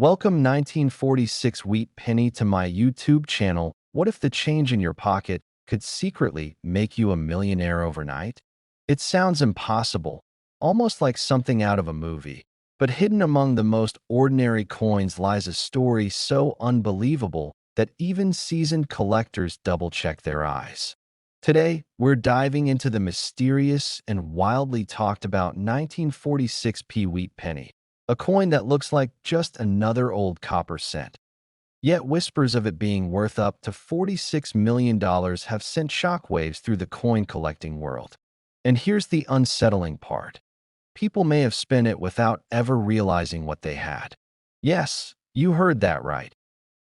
Welcome 1946 Wheat Penny to my YouTube channel. What if the change in your pocket could secretly make you a millionaire overnight? It sounds impossible, almost like something out of a movie. But hidden among the most ordinary coins lies a story so unbelievable that even seasoned collectors double-check their eyes. Today, we're diving into the mysterious and wildly talked about 1946 Wheat Penny, a coin that looks like just another old copper cent. Yet whispers of it being worth up to $46 million have sent shockwaves through the coin collecting world. And here's the unsettling part. People may have spent it without ever realizing what they had. Yes, you heard that right.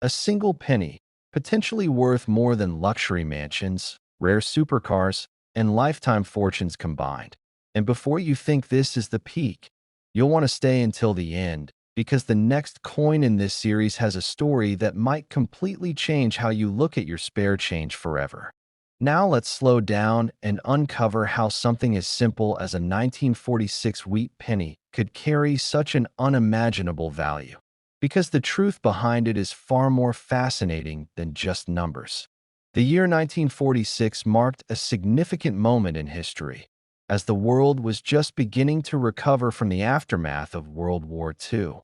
A single penny, potentially worth more than luxury mansions, rare supercars, and lifetime fortunes combined. And before you think this is the peak, you'll want to stay until the end, because the next coin in this series has a story that might completely change how you look at your spare change forever. Now let's slow down and uncover how something as simple as a 1946 wheat penny could carry such an unimaginable value. Because the truth behind it is far more fascinating than just numbers. The year 1946 marked a significant moment in history, as the world was just beginning to recover from the aftermath of World War II,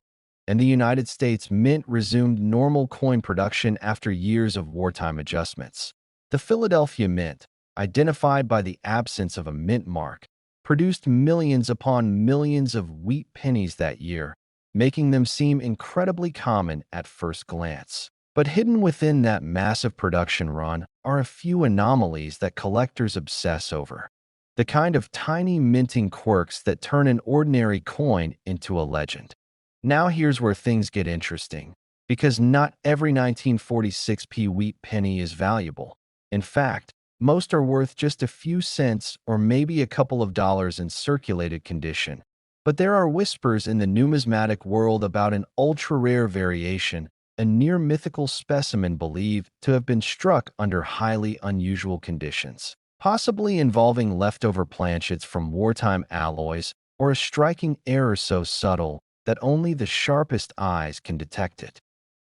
and the United States Mint resumed normal coin production after years of wartime adjustments. The Philadelphia Mint, identified by the absence of a mint mark, produced millions upon millions of wheat pennies that year, making them seem incredibly common at first glance. But hidden within that massive production run are a few anomalies that collectors obsess over. The kind of tiny minting quirks that turn an ordinary coin into a legend. Now here's where things get interesting, because not every 1946 wheat penny is valuable. In fact, most are worth just a few cents or maybe a couple of dollars in circulated condition. But there are whispers in the numismatic world about an ultra-rare variation, a near-mythical specimen believed to have been struck under highly unusual conditions, possibly involving leftover planchets from wartime alloys or a striking error so subtle that only the sharpest eyes can detect it.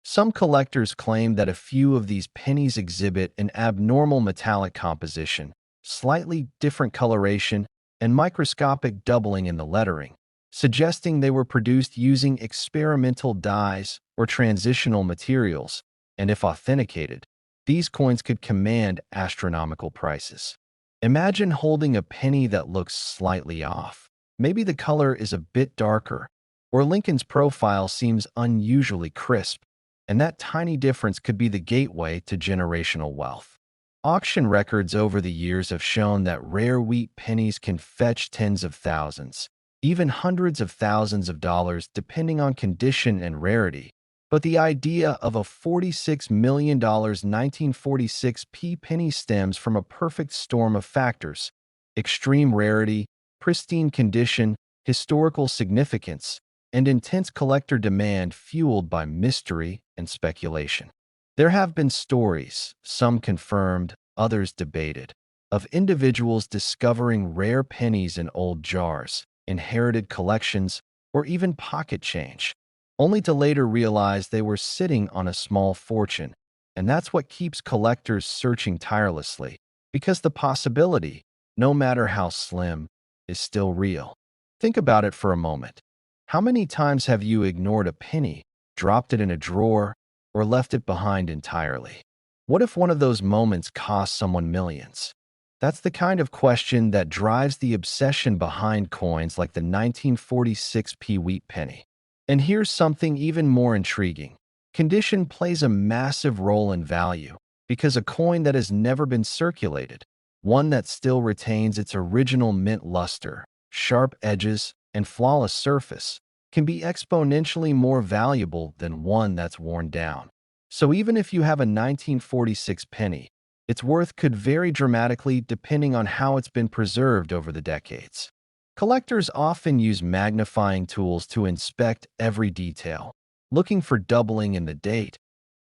Some collectors claim that a few of these pennies exhibit an abnormal metallic composition, slightly different coloration, and microscopic doubling in the lettering, suggesting they were produced using experimental dyes or transitional materials, and if authenticated, these coins could command astronomical prices. Imagine holding a penny that looks slightly off. Maybe the color is a bit darker, or Lincoln's profile seems unusually crisp, and that tiny difference could be the gateway to generational wealth. Auction records over the years have shown that rare wheat pennies can fetch tens of thousands, even hundreds of thousands of dollars depending on condition and rarity. But the idea of a $46 million 1946 penny stems from a perfect storm of factors: extreme rarity, pristine condition, historical significance, and intense collector demand fueled by mystery and speculation. There have been stories, some confirmed, others debated, of individuals discovering rare pennies in old jars, inherited collections, or even pocket change, only to later realize they were sitting on a small fortune. And that's what keeps collectors searching tirelessly, because the possibility, no matter how slim, is still real. Think about it for a moment. How many times have you ignored a penny, dropped it in a drawer, or left it behind entirely? What if one of those moments cost someone millions? That's the kind of question that drives the obsession behind coins like the 1946 wheat penny. And here's something even more intriguing. Condition plays a massive role in value, because a coin that has never been circulated, one that still retains its original mint luster, sharp edges, and flawless surface, can be exponentially more valuable than one that's worn down. So even if you have a 1946 penny, its worth could vary dramatically depending on how it's been preserved over the decades. Collectors often use magnifying tools to inspect every detail, looking for doubling in the date,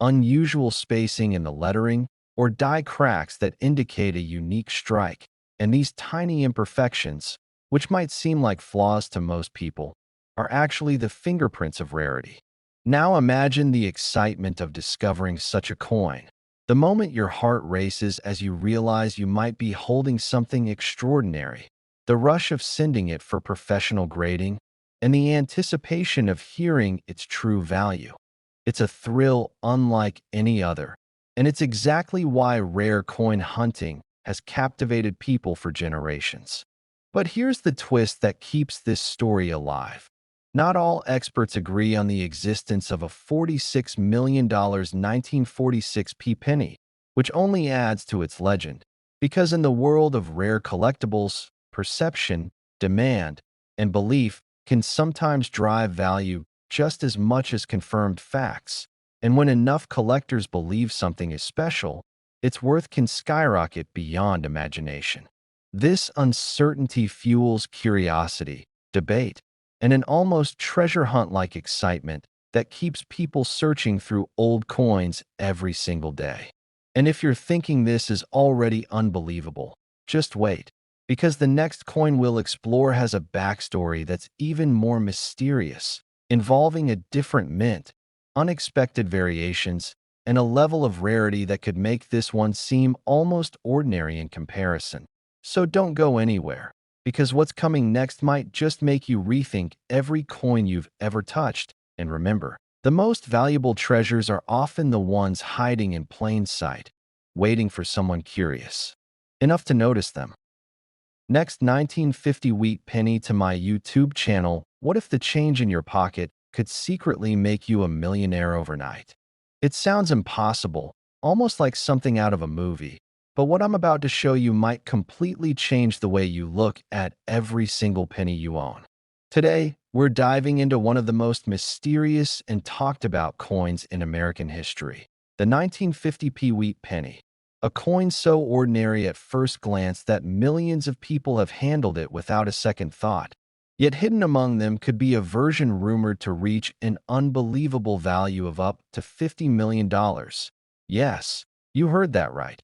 unusual spacing in the lettering, or die cracks that indicate a unique strike. And these tiny imperfections, which might seem like flaws to most people, are actually the fingerprints of rarity. Now imagine the excitement of discovering such a coin. The moment your heart races as you realize you might be holding something extraordinary. The rush of sending it for professional grading, and the anticipation of hearing its true value. It's a thrill unlike any other, and it's exactly why rare coin hunting has captivated people for generations. But here's the twist that keeps this story alive. Not all experts agree on the existence of a $46 million 1946 p penny, which only adds to its legend. Because in the world of rare collectibles, perception, demand, and belief can sometimes drive value just as much as confirmed facts. And when enough collectors believe something is special, its worth can skyrocket beyond imagination. This uncertainty fuels curiosity, debate, and an almost treasure hunt-like excitement that keeps people searching through old coins every single day. And if you're thinking this is already unbelievable, just wait, because the next coin we'll explore has a backstory that's even more mysterious, involving a different mint, unexpected variations, and a level of rarity that could make this one seem almost ordinary in comparison. So don't go anywhere, because what's coming next might just make you rethink every coin you've ever touched. And remember, the most valuable treasures are often the ones hiding in plain sight, waiting for someone curious enough to notice them. Next, 1950 wheat penny to my YouTube channel. What if the change in your pocket could secretly make you a millionaire overnight? It sounds impossible, almost like something out of a movie. But what I'm about to show you might completely change the way you look at every single penny you own. Today, we're diving into one of the most mysterious and talked about coins in American history, the 1950p wheat penny. A coin so ordinary at first glance that millions of people have handled it without a second thought. Yet hidden among them could be a version rumored to reach an unbelievable value of up to $50 million. Yes, you heard that right.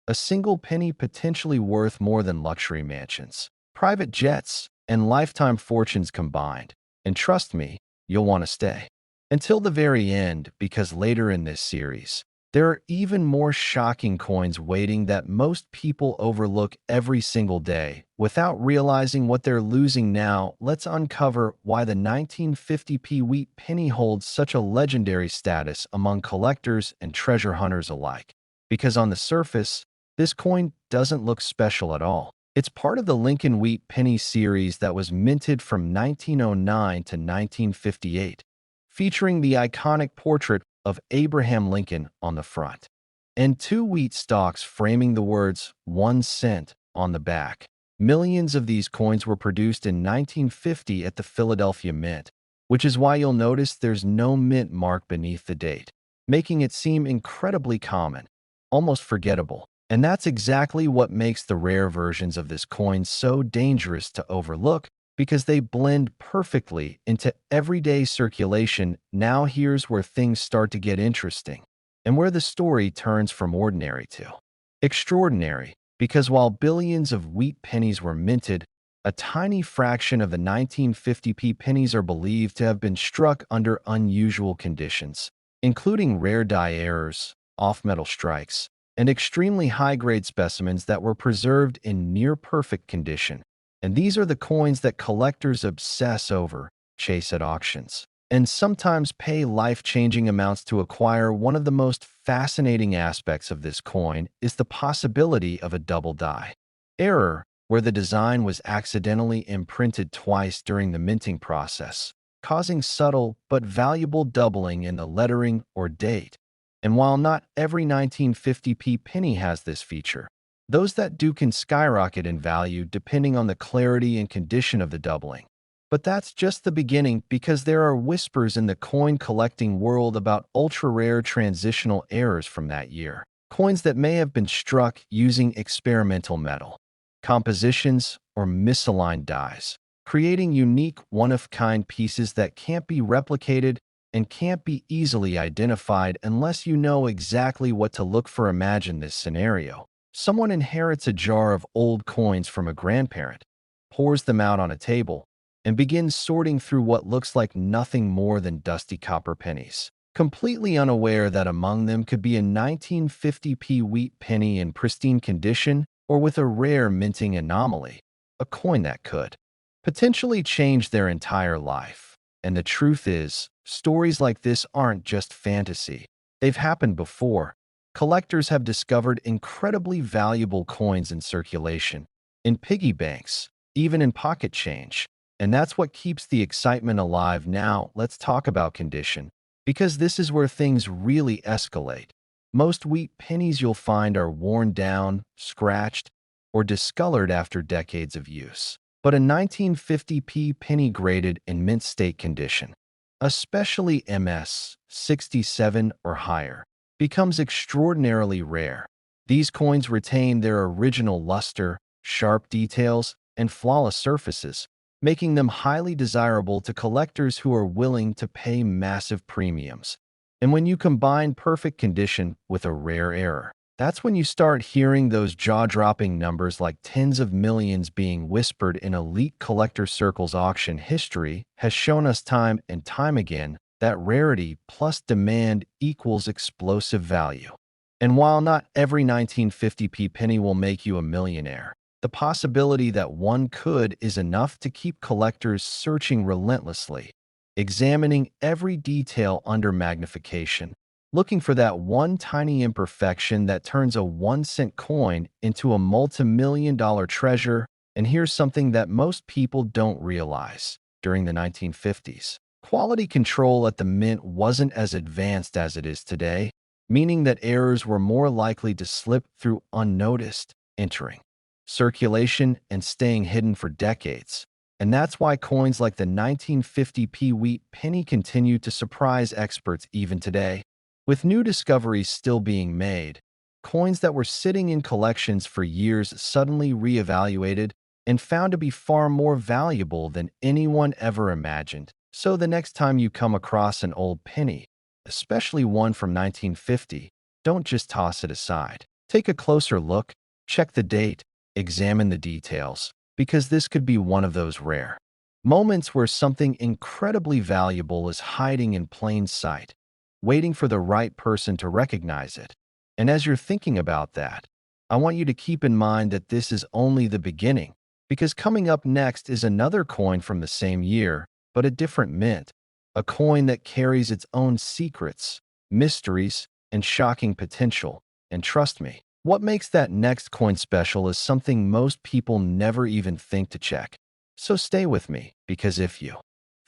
A single penny potentially worth more than luxury mansions, private jets, and lifetime fortunes combined. And trust me, you'll want to stay until the very end, because later in this series, there are even more shocking coins waiting that most people overlook every single day. Without realizing what they're losing now, let's uncover why the 1950p wheat penny holds such a legendary status among collectors and treasure hunters alike. Because on the surface, this coin doesn't look special at all. It's part of the Lincoln Wheat Penny series that was minted from 1909 to 1958, featuring the iconic portrait of Abraham Lincoln on the front, and two wheat stalks framing the words 1 cent on the back. Millions of these coins were produced in 1950 at the Philadelphia Mint, which is why you'll notice there's no mint mark beneath the date, making it seem incredibly common, almost forgettable. And that's exactly what makes the rare versions of this coin so dangerous to overlook, because they blend perfectly into everyday circulation. Now here's where things start to get interesting, and where the story turns from ordinary to extraordinary, because while billions of wheat pennies were minted, a tiny fraction of the 1950p pennies are believed to have been struck under unusual conditions, including rare die errors, off-metal strikes, and extremely high-grade specimens that were preserved in near-perfect condition. And these are the coins that collectors obsess over, chase at auctions, and sometimes pay life-changing amounts to acquire. One of the most fascinating aspects of this coin is the possibility of a double die error, where the design was accidentally imprinted twice during the minting process, causing subtle but valuable doubling in the lettering or date. And while not every 1950p penny has this feature, those that do can skyrocket in value depending on the clarity and condition of the doubling. But that's just the beginning, because there are whispers in the coin collecting world about ultra-rare transitional errors from that year. Coins that may have been struck using experimental metal compositions or misaligned dies, creating unique, one-of-kind pieces that can't be replicated and can't be easily identified unless you know exactly what to look for. Imagine this scenario. Someone inherits a jar of old coins from a grandparent, pours them out on a table, and begin sorting through what looks like nothing more than dusty copper pennies, completely unaware that among them could be a 1950p wheat penny in pristine condition or with a rare minting anomaly, a coin that could potentially change their entire life. And the truth is, stories like this aren't just fantasy. They've happened before. Collectors have discovered incredibly valuable coins in circulation, in piggy banks, even in pocket change. And that's what keeps the excitement alive. Now, let's talk about condition, because this is where things really escalate. Most wheat pennies you'll find are worn down, scratched, or discolored after decades of use. But a 1950p penny graded in mint state condition, especially MS 67 or higher, becomes extraordinarily rare. These coins retain their original luster, sharp details, and flawless surfaces, making them highly desirable to collectors who are willing to pay massive premiums. And when you combine perfect condition with a rare error, that's when you start hearing those jaw-dropping numbers like tens of millions being whispered in elite collector circles. Auction history has shown us time and time again that rarity plus demand equals explosive value. And while not every 1950p penny will make you a millionaire, the possibility that one could is enough to keep collectors searching relentlessly, examining every detail under magnification, looking for that one tiny imperfection that turns a 1-cent coin into a multi-million-dollar treasure. And here's something that most people don't realize. During the 1950s, quality control at the mint wasn't as advanced as it is today, meaning that errors were more likely to slip through unnoticed, entering circulation and staying hidden for decades. And that's why coins like the 1950p wheat penny continue to surprise experts even today. With new discoveries still being made, coins that were sitting in collections for years suddenly reevaluated and found to be far more valuable than anyone ever imagined. So the next time you come across an old penny, especially one from 1950, don't just toss it aside. Take a closer look, check the date, examine the details, because this could be one of those rare moments where something incredibly valuable is hiding in plain sight, waiting for the right person to recognize it. And as you're thinking about that, I want you to keep in mind that this is only the beginning, because coming up next is another coin from the same year, but a different mint, a coin that carries its own secrets, mysteries, and shocking potential. And trust me, what makes that next coin special is something most people never even think to check. So stay with me, because if you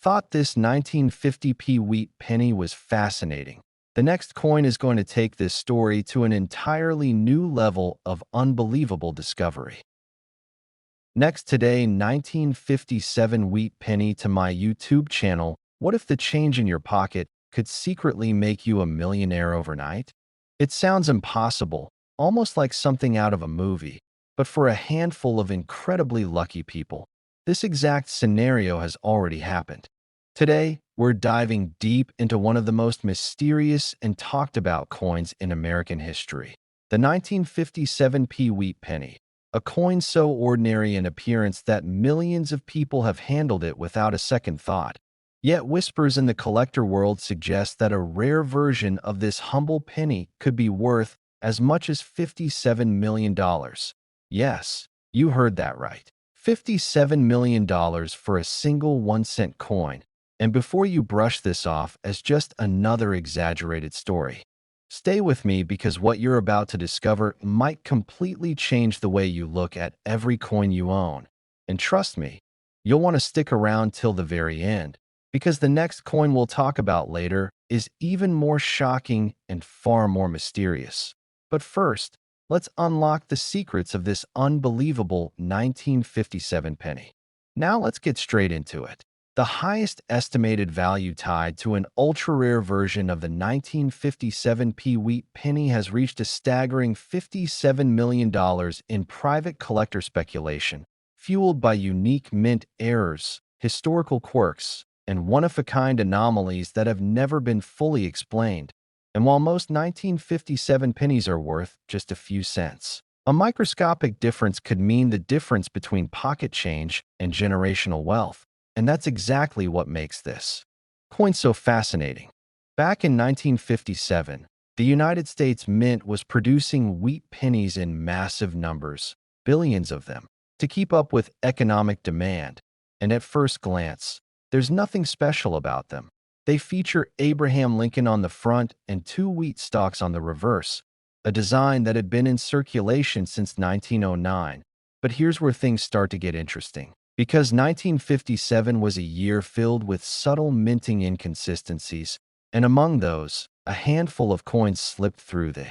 thought this 1950p wheat penny was fascinating, the next coin is going to take this story to an entirely new level of unbelievable discovery. Next today, 1957 wheat penny to my YouTube channel. What if the change in your pocket could secretly make you a millionaire overnight? It sounds impossible, almost like something out of a movie, but for a handful of incredibly lucky people, this exact scenario has already happened. Today, we're diving deep into one of the most mysterious and talked about coins in American history, the 1957p wheat penny, a coin so ordinary in appearance that millions of people have handled it without a second thought. Yet whispers in the collector world suggest that a rare version of this humble penny could be worth as much as $57 million. Yes, you heard that right. $57 million for a single 1-cent coin. And before you brush this off as just another exaggerated story, stay with me, because what you're about to discover might completely change the way you look at every coin you own. And trust me, you'll want to stick around till the very end, because the next coin we'll talk about later is even more shocking and far more mysterious. But first, let's unlock the secrets of this unbelievable 1957 penny. Now let's get straight into it. The highest estimated value tied to an ultra-rare version of the 1957p wheat penny has reached a staggering $57 million in private collector speculation, fueled by unique mint errors, historical quirks, and one-of-a-kind anomalies that have never been fully explained. And while most 1957 pennies are worth just a few cents, a microscopic difference could mean the difference between pocket change and generational wealth. And that's exactly what makes this coin so fascinating. Back in 1957, the United States Mint was producing wheat pennies in massive numbers, billions of them, to keep up with economic demand. And at first glance, there's nothing special about them. They feature Abraham Lincoln on the front and two wheat stalks on the reverse, a design that had been in circulation since 1909. But here's where things start to get interesting. Because 1957 was a year filled with subtle minting inconsistencies, and among those, a handful of coins slipped through the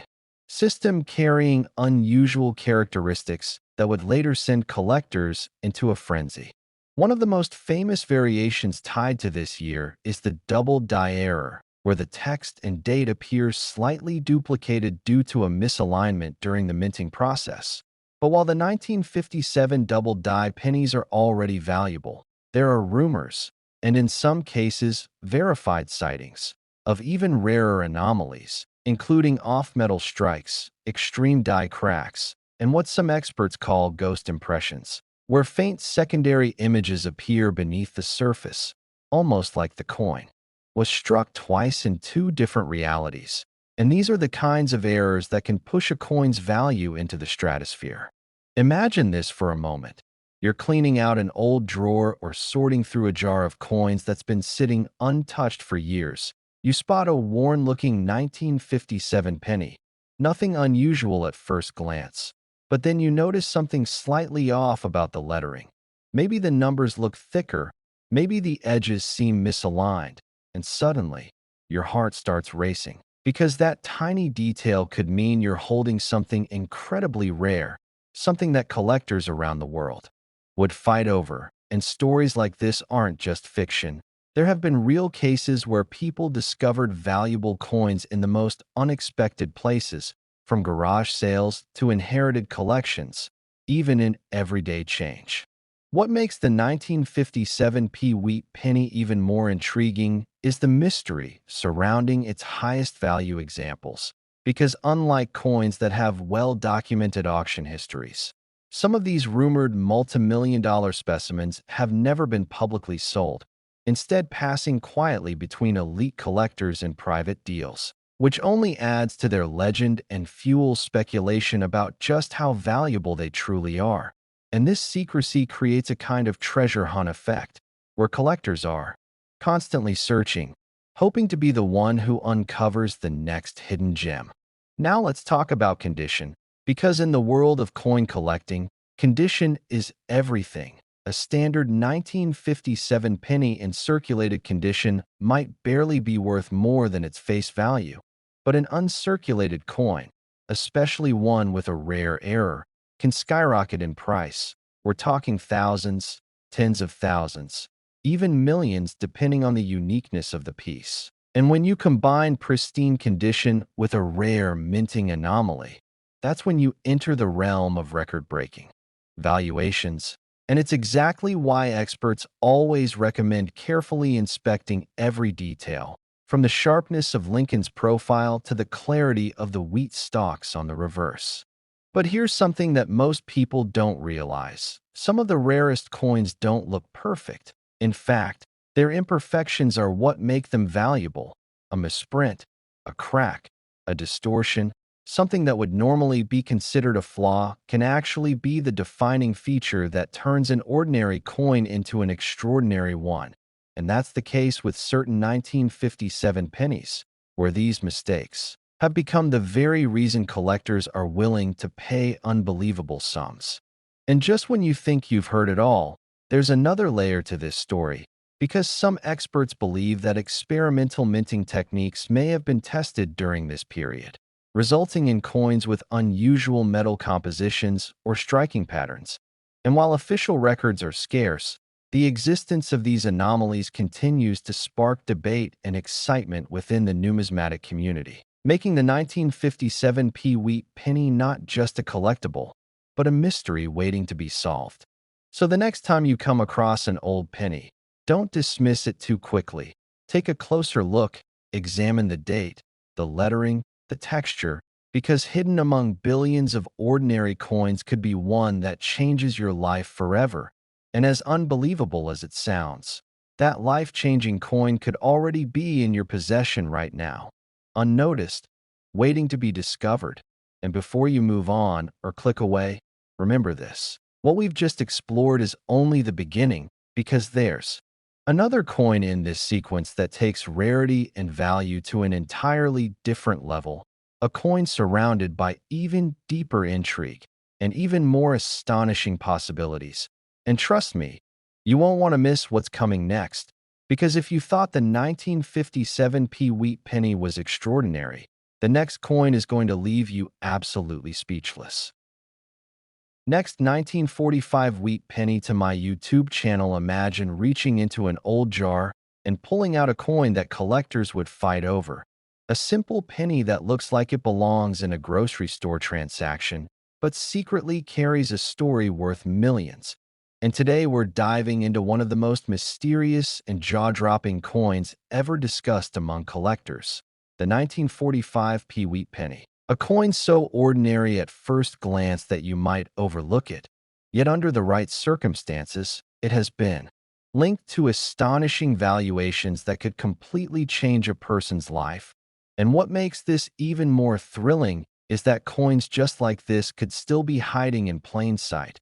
system carrying unusual characteristics that would later send collectors into a frenzy. One of the most famous variations tied to this year is the double die error, where the text and date appear slightly duplicated due to a misalignment during the minting process. But while the 1957 double die pennies are already valuable, there are rumors, and in some cases, verified sightings, of even rarer anomalies, including off-metal strikes, extreme die cracks, and what some experts call ghost impressions, where faint secondary images appear beneath the surface, almost like the coin was struck twice in two different realities. And these are the kinds of errors that can push a coin's value into the stratosphere. Imagine this for a moment. You're cleaning out an old drawer or sorting through a jar of coins that's been sitting untouched for years. You spot a worn-looking 1957 penny. Nothing unusual at first glance. But then you notice something slightly off about the lettering. Maybe the numbers look thicker, maybe the edges seem misaligned, and suddenly, your heart starts racing. Because that tiny detail could mean you're holding something incredibly rare, something that collectors around the world would fight over. And stories like this aren't just fiction. There have been real cases where people discovered valuable coins in the most unexpected places, from garage sales to inherited collections, even in everyday change. What makes the 1957 wheat penny even more intriguing is the mystery surrounding its highest value examples. Because unlike coins that have well-documented auction histories, some of these rumored multi-million-dollar specimens have never been publicly sold, instead passing quietly between elite collectors in private deals, which only adds to their legend and fuels speculation about just how valuable they truly are. And this secrecy creates a kind of treasure hunt effect, where collectors are constantly searching, hoping to be the one who uncovers the next hidden gem. Now let's talk about condition, because in the world of coin collecting, condition is everything. A standard 1957 penny in circulated condition might barely be worth more than its face value, but an uncirculated coin, especially one with a rare error, can skyrocket in price. We're talking thousands, tens of thousands, even millions depending on the uniqueness of the piece. And when you combine pristine condition with a rare minting anomaly, that's when you enter the realm of record-breaking valuations. And it's exactly why experts always recommend carefully inspecting every detail, from the sharpness of Lincoln's profile to the clarity of the wheat stalks on the reverse. But here's something that most people don't realize. Some of the rarest coins don't look perfect. In fact, their imperfections are what make them valuable. A misprint, a crack, a distortion, something that would normally be considered a flaw can actually be the defining feature that turns an ordinary coin into an extraordinary one. And that's the case with certain 1957 pennies, where these mistakes have become the very reason collectors are willing to pay unbelievable sums. And just when you think you've heard it all, there's another layer to this story, because some experts believe that experimental minting techniques may have been tested during this period, resulting in coins with unusual metal compositions or striking patterns. And while official records are scarce, the existence of these anomalies continues to spark debate and excitement within the numismatic community, making the 1957 wheat penny not just a collectible, but a mystery waiting to be solved. So the next time you come across an old penny, don't dismiss it too quickly. Take a closer look, examine the date, the lettering, the texture, because hidden among billions of ordinary coins could be one that changes your life forever. And as unbelievable as it sounds, that life-changing coin could already be in your possession right now, unnoticed, waiting to be discovered. And before you move on or click away, remember this. What we've just explored is only the beginning, because there's another coin in this sequence that takes rarity and value to an entirely different level, a coin surrounded by even deeper intrigue and even more astonishing possibilities. And trust me, you won't want to miss what's coming next, because if you thought the 1957 wheat penny was extraordinary, the next coin is going to leave you absolutely speechless. Next, 1945 wheat penny to my YouTube channel. Imagine reaching into an old jar and pulling out a coin that collectors would fight over. A simple penny that looks like it belongs in a grocery store transaction, but secretly carries a story worth millions. And today we're diving into one of the most mysterious and jaw-dropping coins ever discussed among collectors, the 1945 wheat penny. A coin so ordinary at first glance that you might overlook it, yet under the right circumstances, it has been linked to astonishing valuations that could completely change a person's life. And what makes this even more thrilling is that coins just like this could still be hiding in plain sight,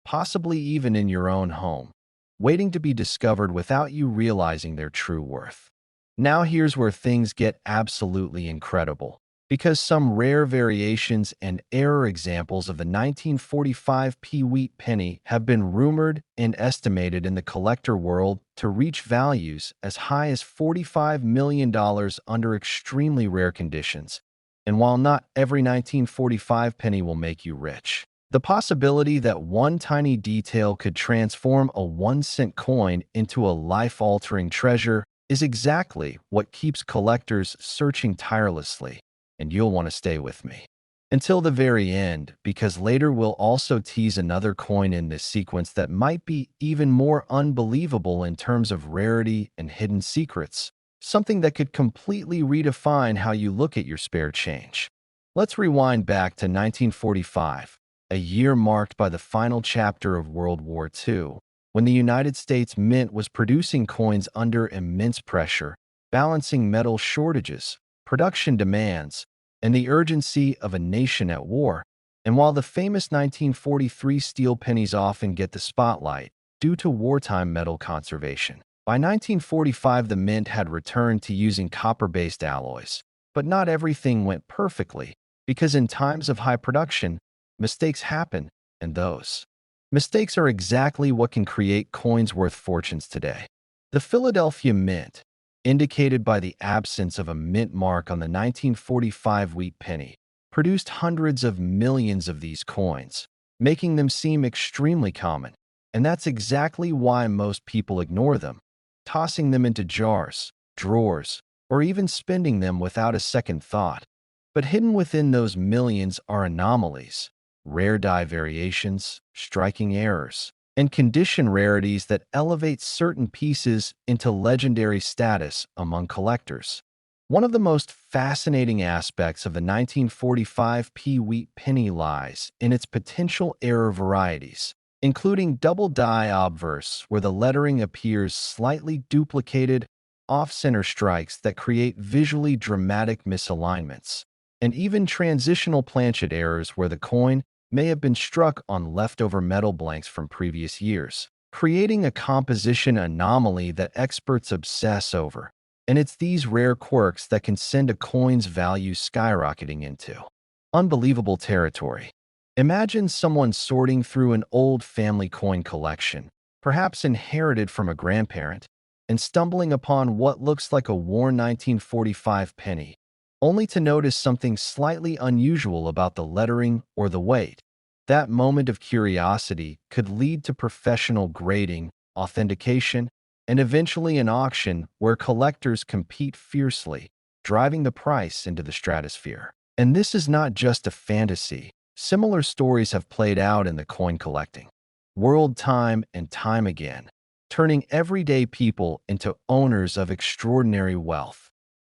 possibly even in your own home, waiting to be discovered without you realizing their true worth. Now here's where things get absolutely incredible, because some rare variations and error examples of the 1945 wheat penny have been rumored and estimated in the collector world to reach values as high as $45 million under extremely rare conditions. And while not every 1945 penny will make you rich, the possibility that one tiny detail could transform a 1-cent coin into a life-altering treasure is exactly what keeps collectors searching tirelessly. And you'll want to stay with me until the very end, because later we'll also tease another coin in this sequence that might be even more unbelievable in terms of rarity and hidden secrets, something that could completely redefine how you look at your spare change. Let's rewind back to 1945, a year marked by the final chapter of World War II, when the United States Mint was producing coins under immense pressure, balancing metal shortages, production demands, and the urgency of a nation at war. And while the famous 1943 steel pennies often get the spotlight due to wartime metal conservation, by 1945 the mint had returned to using copper-based alloys. But not everything went perfectly, because in times of high production, mistakes happen, and those mistakes are exactly what can create coins worth fortunes today. The Philadelphia Mint, indicated by the absence of a mint mark on the 1945 wheat penny, produced hundreds of millions of these coins, making them seem extremely common. And that's exactly why most people ignore them, tossing them into jars, drawers, or even spending them without a second thought. But hidden within those millions are anomalies, rare die variations, striking errors, and condition rarities that elevate certain pieces into legendary status among collectors. One of the most fascinating aspects of the 1945 wheat penny lies in its potential error varieties, including double die obverse, where the lettering appears slightly duplicated, off-center strikes that create visually dramatic misalignments, and even transitional planchet errors where the coin may have been struck on leftover metal blanks from previous years, creating a composition anomaly that experts obsess over. And it's these rare quirks that can send a coin's value skyrocketing into unbelievable territory. Imagine someone sorting through an old family coin collection, perhaps inherited from a grandparent, and stumbling upon what looks like a worn 1945 penny, only to notice something slightly unusual about the lettering or the weight. That moment of curiosity could lead to professional grading, authentication, and eventually an auction where collectors compete fiercely, driving the price into the stratosphere. And this is not just a fantasy. Similar stories have played out in the coin collecting world time and time again, turning everyday people into owners of extraordinary wealth.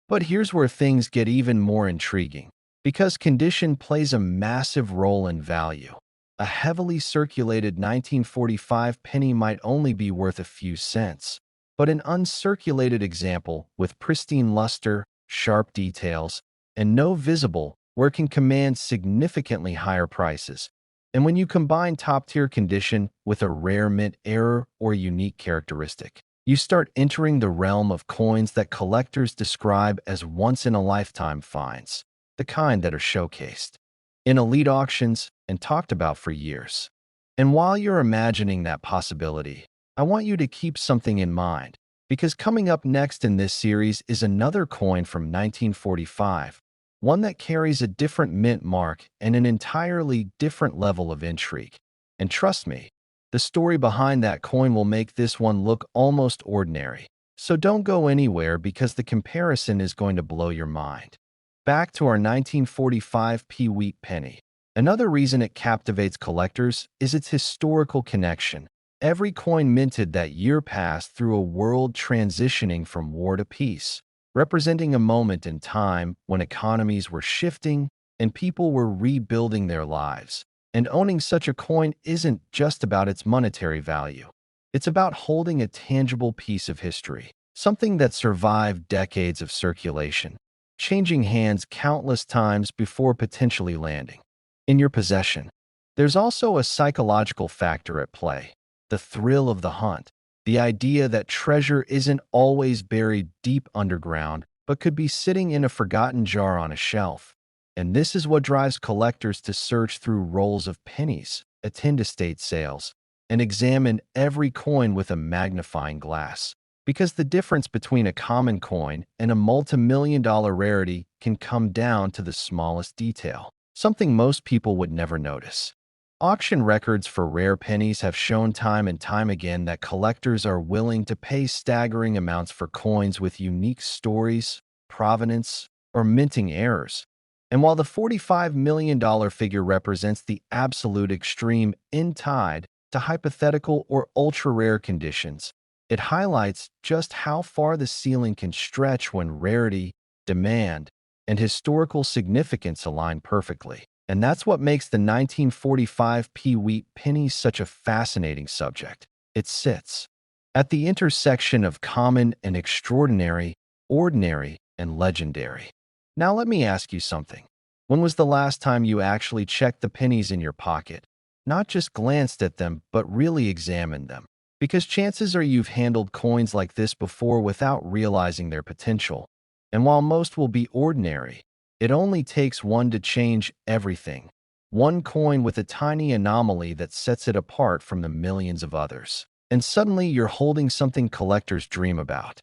But here's where things get even more intriguing, because condition plays a massive role in value. A heavily circulated 1945 penny might only be worth a few cents, but an uncirculated example with pristine luster, sharp details, and no visible where it can command significantly higher prices. And when you combine top-tier condition with a rare mint error or unique characteristic, you start entering the realm of coins that collectors describe as once-in-a-lifetime finds, the kind that are showcased in elite auctions and talked about for years. And while you're imagining that possibility, I want you to keep something in mind, because coming up next in this series is another coin from 1945, one that carries a different mint mark and an entirely different level of intrigue. And trust me, the story behind that coin will make this one look almost ordinary. So don't go anywhere because the comparison is going to blow your mind. Back to our 1945 wheat penny. Another reason it captivates collectors is its historical connection. Every coin minted that year passed through a world transitioning from war to peace, representing a moment in time when economies were shifting and people were rebuilding their lives. And owning such a coin isn't just about its monetary value. It's about holding a tangible piece of history, something that survived decades of circulation, changing hands countless times before potentially landing in your possession. There's also a psychological factor at play, the thrill of the hunt, the idea that treasure isn't always buried deep underground, but could be sitting in a forgotten jar on a shelf. And this is what drives collectors to search through rolls of pennies, attend estate sales, and examine every coin with a magnifying glass. Because the difference between a common coin and a multi-million-dollar rarity can come down to the smallest detail, something most people would never notice. Auction records for rare pennies have shown time and time again that collectors are willing to pay staggering amounts for coins with unique stories, provenance, or minting errors. And while the $45 million figure represents the absolute extreme in tied to hypothetical or ultra-rare conditions, it highlights just how far the ceiling can stretch when rarity, demand, and historical significance align perfectly. And that's what makes the 1945 wheat penny such a fascinating subject. It sits at the intersection of common and extraordinary, ordinary and legendary. Now let me ask you something. When was the last time you actually checked the pennies in your pocket? Not just glanced at them, but really examined them. Because chances are you've handled coins like this before without realizing their potential. And while most will be ordinary, it only takes one to change everything. One coin with a tiny anomaly that sets it apart from the millions of others. And suddenly you're holding something collectors dream about.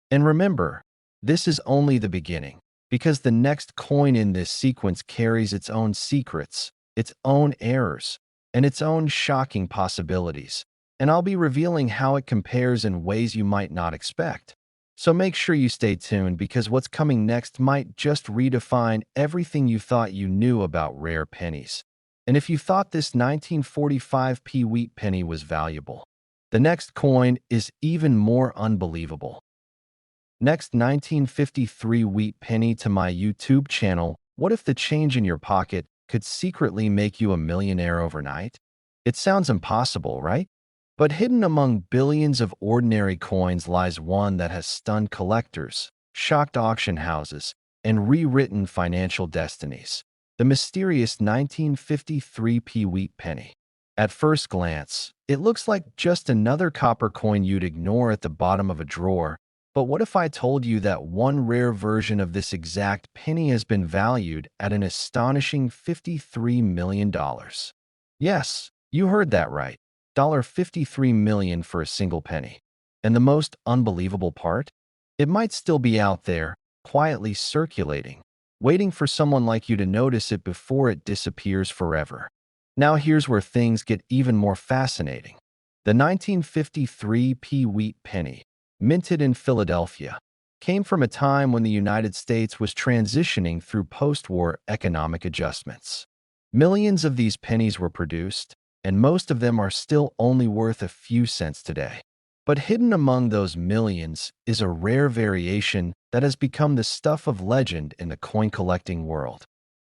And remember, this is only the beginning, because the next coin in this sequence carries its own secrets, its own errors, and its own shocking possibilities. And I'll be revealing how it compares in ways you might not expect. So make sure you stay tuned because what's coming next might just redefine everything you thought you knew about rare pennies. And if you thought this 1945 wheat penny was valuable, the next coin is even more unbelievable. Next 1953 wheat penny to my YouTube channel. What if the change in your pocket could secretly make you a millionaire overnight? It sounds impossible, right? But hidden among billions of ordinary coins lies one that has stunned collectors, shocked auction houses, and rewritten financial destinies. The mysterious 1953 wheat penny. At first glance, it looks like just another copper coin you'd ignore at the bottom of a drawer. But what if I told you that one rare version of this exact penny has been valued at an astonishing $53 million? Yes, you heard that right. $53 million for a single penny. And the most unbelievable part? It might still be out there, quietly circulating, waiting for someone like you to notice it before it disappears forever. Now here's where things get even more fascinating. The 1953 wheat penny, minted in Philadelphia, came from a time when the United States was transitioning through post-war economic adjustments. Millions of these pennies were produced, and most of them are still only worth a few cents today. But hidden among those millions is a rare variation that has become the stuff of legend in the coin collecting world.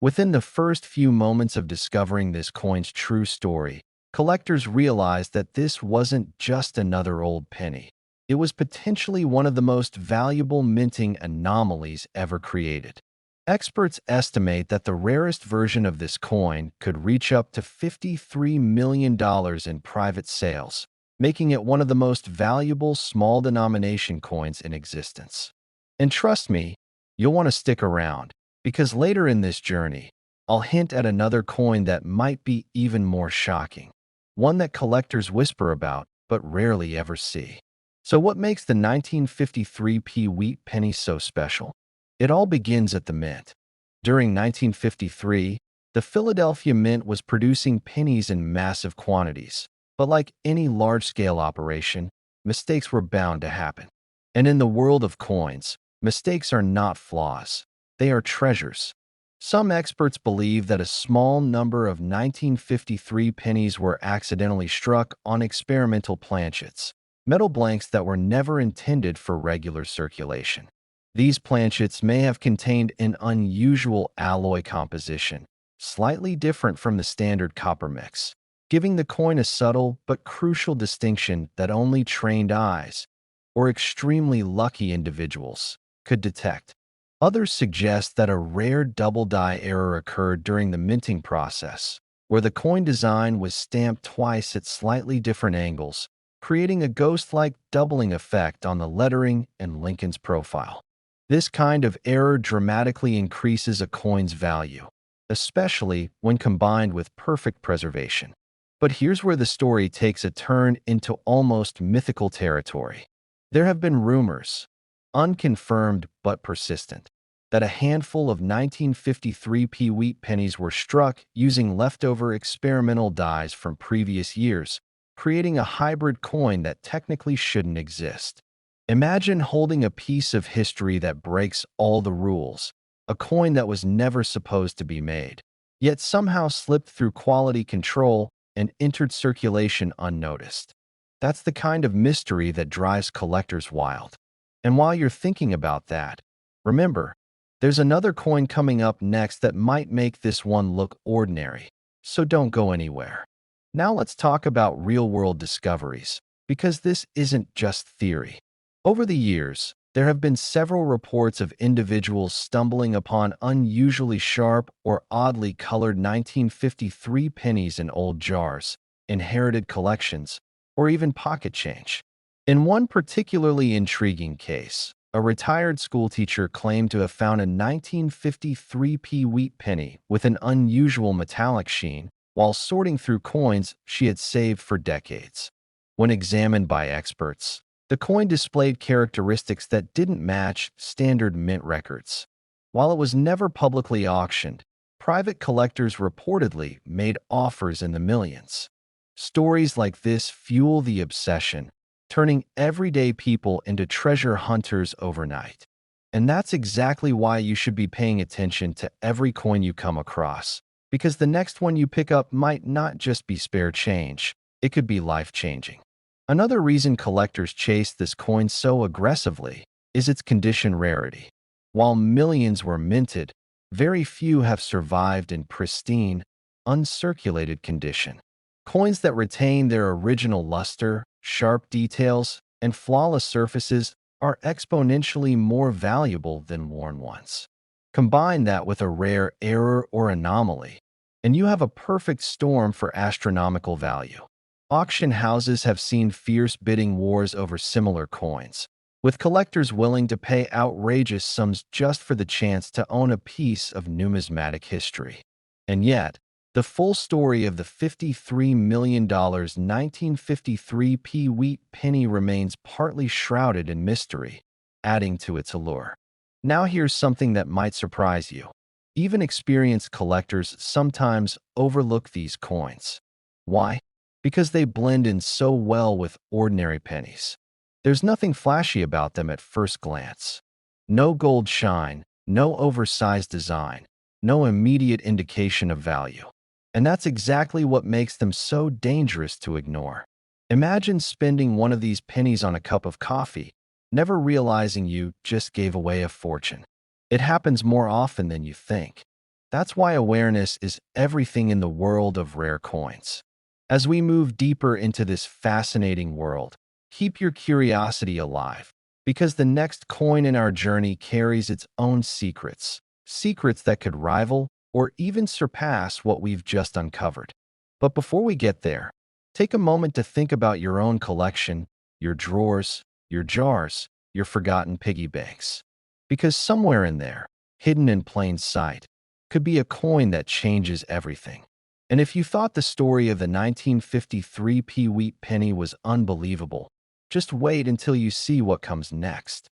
Within the first few moments of discovering this coin's true story, collectors realized that this wasn't just another old penny. It was potentially one of the most valuable minting anomalies ever created. Experts estimate that the rarest version of this coin could reach up to $53 million in private sales, making it one of the most valuable small denomination coins in existence. And trust me, you'll want to stick around, because later in this journey, I'll hint at another coin that might be even more shocking, one that collectors whisper about but rarely ever see. So what makes the 1953p wheat penny so special? It all begins at the mint. During 1953, the Philadelphia Mint was producing pennies in massive quantities, but like any large-scale operation, mistakes were bound to happen. And in the world of coins, mistakes are not flaws. They are treasures. Some experts believe that a small number of 1953 pennies were accidentally struck on experimental planchets, metal blanks that were never intended for regular circulation. These planchets may have contained an unusual alloy composition, slightly different from the standard copper mix, giving the coin a subtle but crucial distinction that only trained eyes, or extremely lucky individuals, could detect. Others suggest that a rare double-die error occurred during the minting process, where the coin design was stamped twice at slightly different angles, creating a ghost-like doubling effect on the lettering and Lincoln's profile. This kind of error dramatically increases a coin's value, especially when combined with perfect preservation. But here's where the story takes a turn into almost mythical territory. There have been rumors, unconfirmed but persistent, that a handful of 1953p wheat pennies were struck using leftover experimental dies from previous years, creating a hybrid coin that technically shouldn't exist. Imagine holding a piece of history that breaks all the rules, a coin that was never supposed to be made, yet somehow slipped through quality control and entered circulation unnoticed. That's the kind of mystery that drives collectors wild. And while you're thinking about that, remember, there's another coin coming up next that might make this one look ordinary, so don't go anywhere. Now let's talk about real-world discoveries, because this isn't just theory. Over the years, there have been several reports of individuals stumbling upon unusually sharp or oddly colored 1953 pennies in old jars, inherited collections, or even pocket change. In one particularly intriguing case, a retired schoolteacher claimed to have found a 1953p wheat penny with an unusual metallic sheen while sorting through coins she had saved for decades. When examined by experts, the coin displayed characteristics that didn't match standard mint records. While it was never publicly auctioned, private collectors reportedly made offers in the millions. Stories like this fuel the obsession, turning everyday people into treasure hunters overnight. And that's exactly why you should be paying attention to every coin you come across, because the next one you pick up might not just be spare change, it could be life-changing. Another reason collectors chase this coin so aggressively is its condition rarity. While millions were minted, very few have survived in pristine, uncirculated condition. Coins that retain their original luster, sharp details, and flawless surfaces are exponentially more valuable than worn ones. Combine that with a rare error or anomaly, and you have a perfect storm for astronomical value. Auction houses have seen fierce bidding wars over similar coins, with collectors willing to pay outrageous sums just for the chance to own a piece of numismatic history. And yet, the full story of the $53 million 1953p wheat penny remains partly shrouded in mystery, adding to its allure. Now here's something that might surprise you. Even experienced collectors sometimes overlook these coins. Why? Because they blend in so well with ordinary pennies. There's nothing flashy about them at first glance. No gold shine, no oversized design, no immediate indication of value. And that's exactly what makes them so dangerous to ignore. Imagine spending one of these pennies on a cup of coffee, never realizing you just gave away a fortune. It happens more often than you think. That's why awareness is everything in the world of rare coins. As we move deeper into this fascinating world, keep your curiosity alive, because the next coin in our journey carries its own secrets, secrets that could rival or even surpass what we've just uncovered. But before we get there, take a moment to think about your own collection, your drawers, your jars, your forgotten piggy banks. Because somewhere in there, hidden in plain sight, could be a coin that changes everything. And if you thought the story of the 1953 wheat penny was unbelievable, just wait until you see what comes next.